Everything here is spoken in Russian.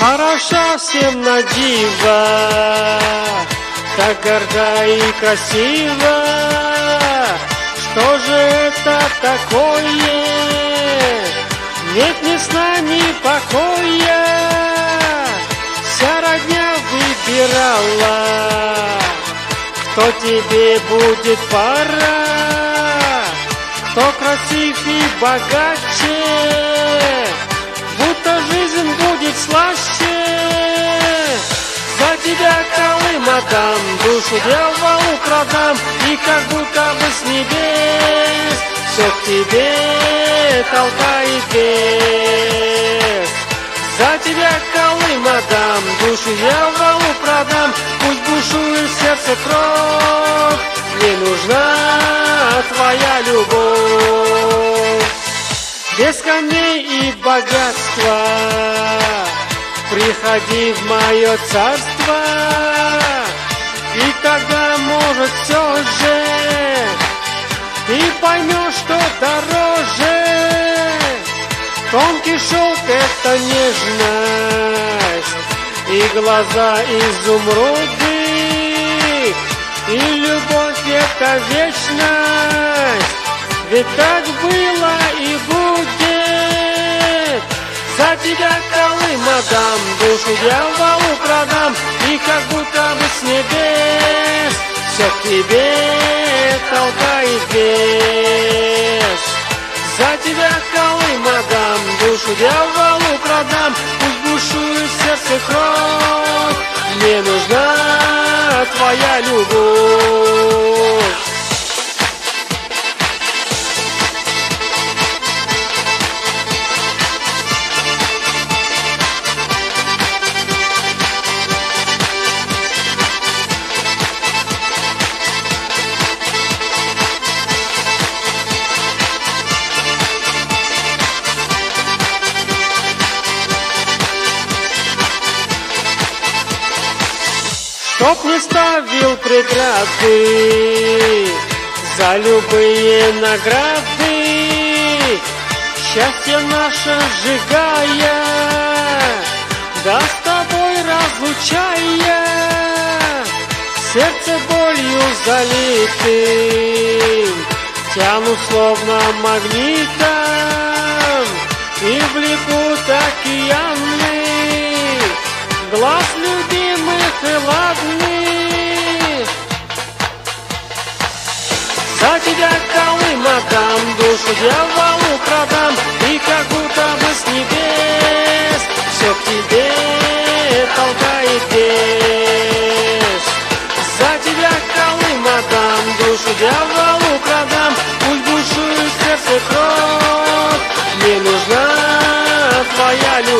Хороша всем на диво, так горда и красива. Что же это такое? Нет ни сна, ни покоя. Вся родня выбирала, кто тебе будет пара, кто красив и богаче, будто жизнь будет слаще. За тебя, Колым, отдам, душу дьяволу продам, и как будто бы с небес все к тебе толкает вес. За тебя, Колым, отдам, душу дьяволу продам, пусть бушует в сердце кровь, мне нужна твоя любовь. Без камней и богатства приходи в мое царство, и тогда, может, все же ты поймешь, что дороже. Тонкий шелк — это нежность, и глаза изумруды, и любовь — это вечность, ведь так было и будет. За тебя, Колым, отдам, душу дьяволу продам, и как будто бы с небес все к тебе толкает вес. За тебя, Колым, отдам, душу дьяволу продам, пусть бушует в сердце кровь, мне нужна твоя любовь. Чтоб не ставил преграды за любые награды, счастье наше сжигая, да с тобой разлучая, сердце болью залитым тянут словно магнитом, и влекут океаны глаз любимых и ладных. За тебя, Колым, отдам, душу дьяволу продам, и как будто бы с небес все к тебе толкает вес. За тебя, Колым, отдам, душу дьяволу продам, пусть бушует в сердце кровь, мне нужна твоя любовь.